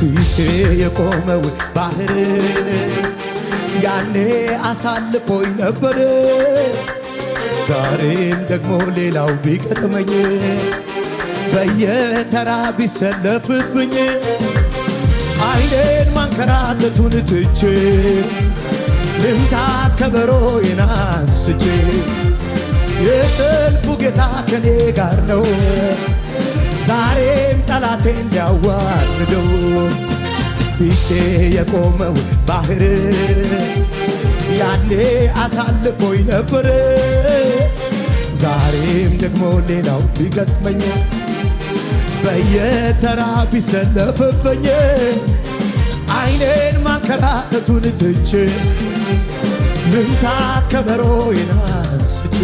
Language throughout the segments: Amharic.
ፊቴ የቆመው ባህር ያኔ አሳልፎኝ ነበር። ዛሬም ደግሞ ሌላው ቢገጥመኝ በየተራ ቢሰለፍብኝ አይኔን ማንከራተቱን ትቼ ልምታ ከበሮዬን አንስቼ የሰልፉ ጌታ ከኔ ጋር ነው። ዛሬም ጠላቴን ሊያዋርደው ፊቴ የቆመው ባህር ያኔ አሳልፎኝ ነበር። ዛሬም ደግሞ ሌላው ቢገጥመኝ በየተራ ቢሰለፍብኝ አይኔን ማንከራተቱን ትቼ ልምታ ከበሮዬን አንስቼ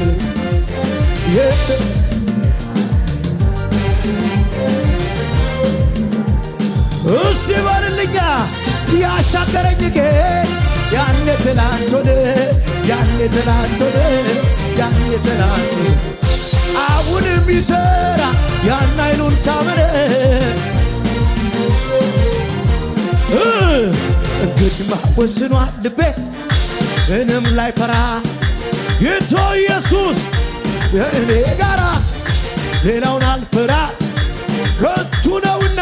እሺ በልልኛ ያሻገረኝ ጌ ያኔ ትላንት ሆነ ያኔ ትላንት ሆነ ያኔ ትላንት አሁንም ይሠራ ያን ኃይሉን ሳመነ እንግዲህማ ወስኗል ልቤ ምንም ላይ ፈራ ጌታ ኢየሱስ የእኔ ጋራ ሌላውን አልፈራ ከቱ ነውና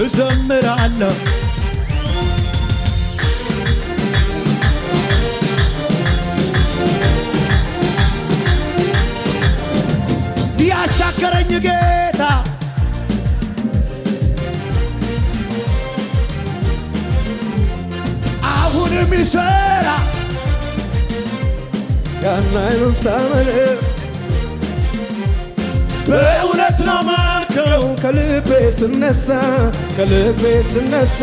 እዘምራለሁ ያሻገረኝ ጌታ አሁንም ይሠራ ያን ኃይሉን ሳመነ በእውነት ነው ማልከው ከልቤ ስነሳ ከልቤ ስነሳ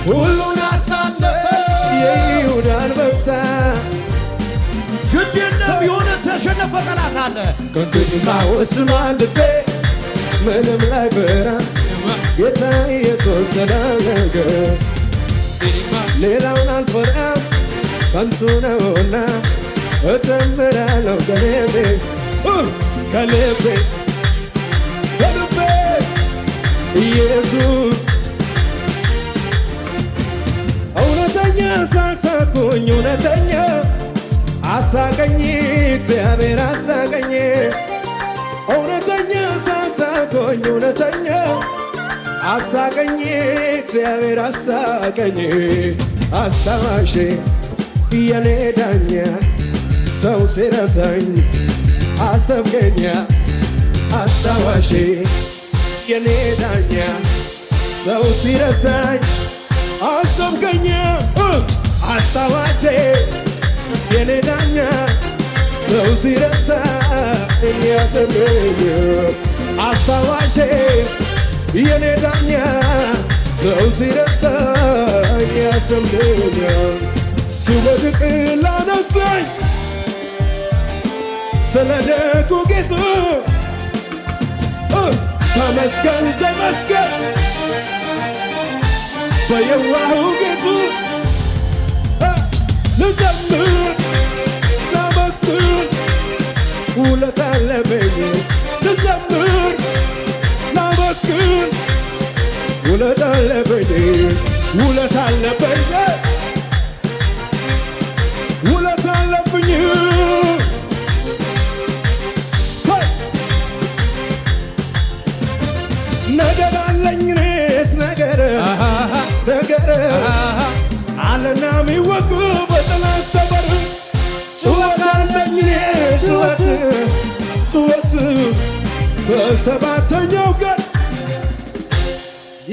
ሁሉን አሳለፈ የይሁዳ አንበሳ ግድ የለም የሆነ ተሸነፈ ጠላት አለ ከእንግዲህማ ወስኗል ልቤ ምንም ላይ ፈራ ጌታ ኢየሱስ ስላለኝ ሌላውን አልፈራም ከንቱ ነውና እዘምራለሁ ከልቤ ከልቤ ከልቤ ኢየሱስ እውነተኛ ሳቅሳቅሁኝ እውነተኛ አሳቀኝ እግዚአብሔር አሳቀኝ እውነተኛ ሳቅሳቅሁኝ እውነተኛ አሳቀኝ እግዚአብሔር አሳቀኝ አስታዋሼ የኔ ዳኛ ሰው ሲረሳኝ አሰብከኛ አስታዋሼ የኔ ዳኛ ሰው ሲረሳኝ አሰብከኛ አስታዋሼ የኔ ዳኛ ሰው ሲረሳኝ አሰብከኛ አስታዋሼ የኔ ዳኛ ሰው ሲረሳኝ አሰብከኛ ስወድቅ ላነሳኝ ስለ ደጉ ጌታ ተመስገን ተመስገን በየዋሁ ጌታ ልዘምር ላመስግን ውለታ አለብኝ ልዘምር ላመስግን ውለታ አለብኝ ውለታ አለብኝ ውለታ አለብኝ ነገር አለኝ እኔስ ነገር አለና ሚወጉ በጠላት ሰፈር ጩኸት አለኝ ጩኸት በሰባተኛው ቀን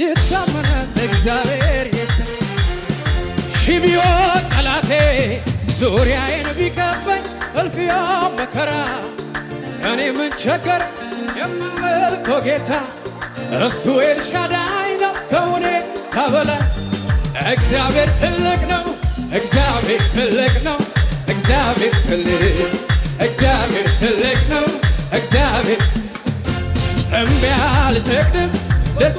ይታመናል እግዚአብሔር ሺህ ቢሆን ጠላቴ ዙሪያዬን ቢከበኝ እልፍያ መከራ እኔ ምን ቸገረ የማመልከው ጌታ እሱ ኤልሻዳይ ነው ከሁኔታ በላይ እግዚአብሔር ትልቅ ነው እግዚአብሔር ትልቅ ነው እግዚአብሔር ትልቅ ነው እግዚአብሔር እምቢ አልሰግድም ደስ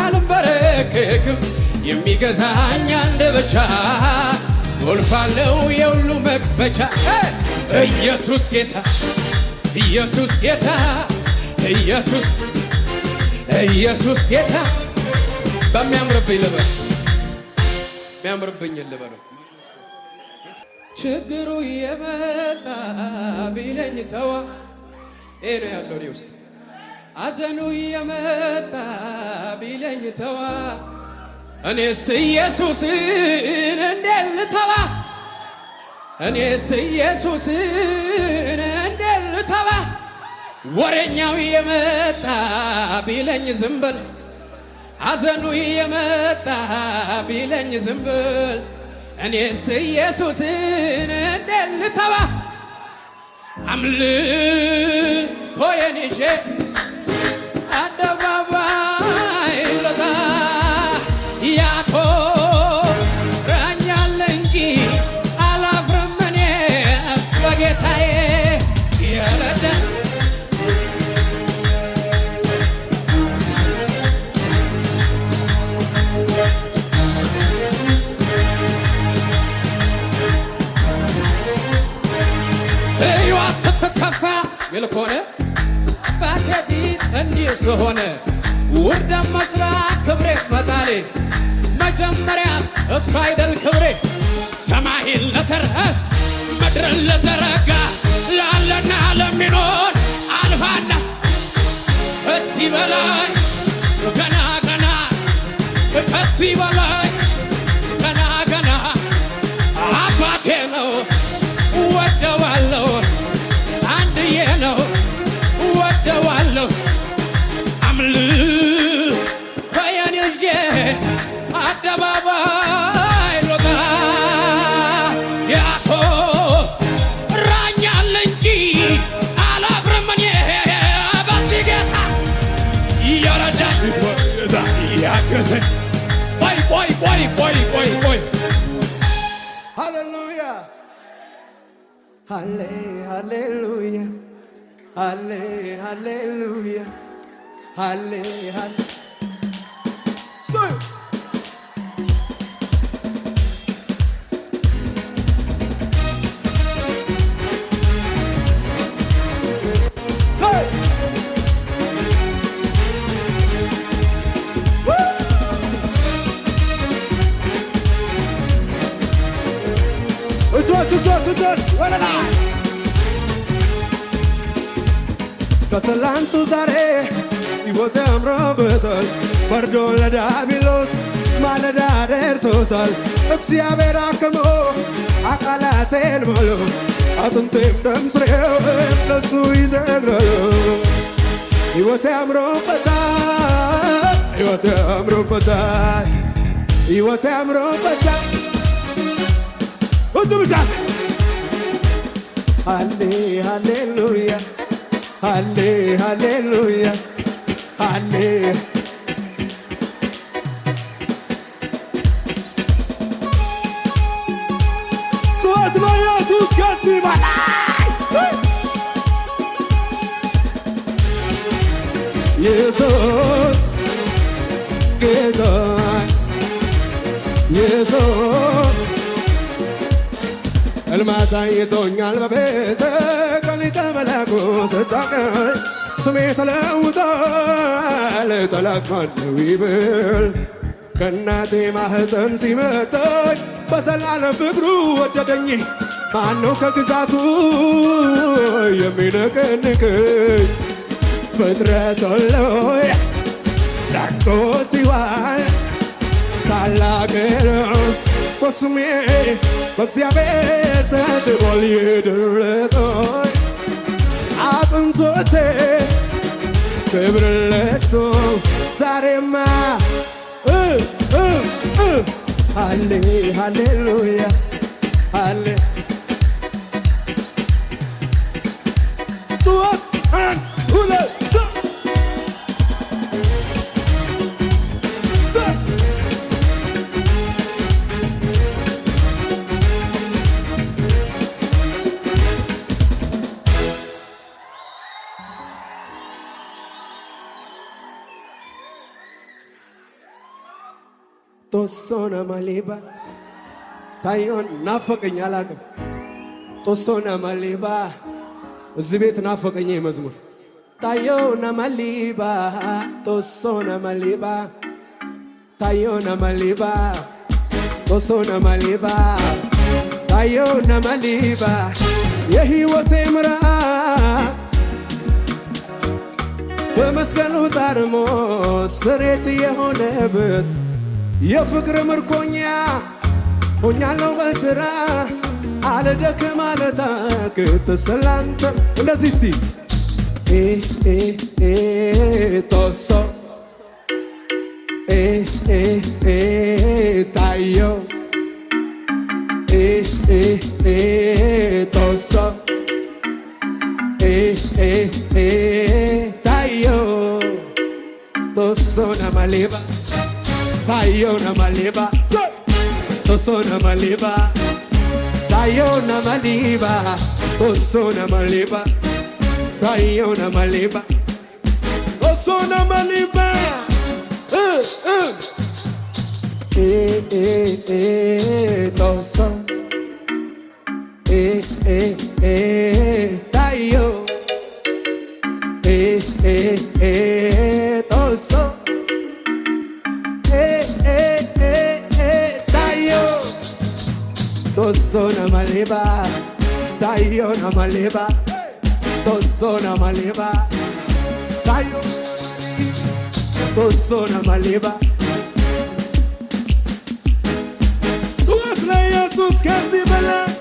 አልንበረከክም የሚገዛኝ አንድ ብቻ ጎልፋለው የሁሉ መክፈቻ ኢየሱስ ጌታ ኢየሱስ ጌታ ኢየሱስ ኢየሱስ ጌታ በሚያምርብኝ ልበል የሚያምርብኝ ልበል ችግሩ የመጣ ቢለኝ ተዋ ይሄ ነው ያለው እኔ ውስጥ አዘኑ የመጣ ቢለኝ ተዋ እኔስ ኢየሱስን እንዴት ልተዋ እኔስ ኢየሱስን እንዴት ልተዋ ወሬኛው የመጣ ቢለኝ ዝም በል አዘኑ የመጣ ቢለኝ ዝም በል እኔስ ኢየሱስን እንዴት ልተዋ አምልኮዬን ይዤ አደባባይ ልውጣ ያኮራኛል እንጂ አላፍርም እኔ በጌታዬ የረዳኝ ይልኮነ ባከፊት እንዲህ ስሆነ ውርደት መስራት ክብሬ መጣሌ መጀመሪያስ እሱ አይደል ክብሬ ሰማይን ለሠራ ምድርን ለዘረጋ ላለና ለሚኖር አልፋና ከዚህ በላይ ገና ገና ከዚህ በላይ ገና ገና አባቴ ነው ወደዋለሁ አንድዬ ነው ወደዋለሁ አምልኮዬን ይዤ አደባባይ ልውጣ ያኮራኛል እንጂ አላፍርም እኔ በዚህ ጌታ እየረዳኝ ያገዘኝ ቆይ ሃሌሉያ ሃሌ ሃሌሉያ ሃሌ ሃሌሉያ ሃሌ ሃሌ ወደ ላይ ከትላንቱ ዛሬ ሕይወቴ አምሮበታል ፈርዶ ለዲያብሎስ ማለዳ ደርሶታል እግዚአብሔር አክሞ አካላቴን ሞሎ አጥንቴም ደም ስሬም ለሱ ይዘግራሉ ሕይወቴ አምሮበታል ሕይወቴ አምሮበታል ሕይወቴ አምሮበታል ብቻ ሃሌ ሃሌሉያ ሃሌ ሃሌሉያ ሃሌ ጩኸት ለኢየሱስ ከዚህ በላይ ኢየሱስ ጌታ ኢየሱስ ሕልም አሳይቶኛል በቤተ ቀሊተ መላኩ ስታቀኝ ስሜ ተለውጧል ጠላት ማነው ይብል ከእናቴ ማህፀን ሲመጣኝ በዘላለም ፍቅሩ ወደደኝ ማነው ከግዛቱ የሚነቀንቀኝ ፍጥረት ሁሉ ዳንቆት ይዋል ታላቅ ነው በስሜ በእግዚአብሔር ተትቧል የደረቀኝ አጥንቶቼ ክብር ለሱ ዛሬማ ሃሌ ሃሌሉያ ሃሌ ጩኸት አንድ ሁለት ጦሶና ማሌባ ታዮን ናፈቀኝ አላቅም ጦሶና ማሌባ እዚህ ቤት ናፈቀኝ መዝሙር tayo na maliba, toso na maliba, tayo na maliba, toso na maliba, tayo na maliba, የሕይወቴ ምራት በመስቀሉ ታርሞ ስሬት የሆነበት የፍቅር ምርኮኛ ሆኛለሁ በስራ አልደክም አልታክት ስላንተ እንደዚህ እስቲ ቶሶ ታዮ ቶሶ tayo toso na maliba tayo na maliba toso na maliba tayo na maliba toso na maliba tayo na maliba toso na maliba toso tayo toso tayo toso na maliba tayo na maliba toso na maliba tayo toso na maliba suwat na Jesus ከዚህ በላይ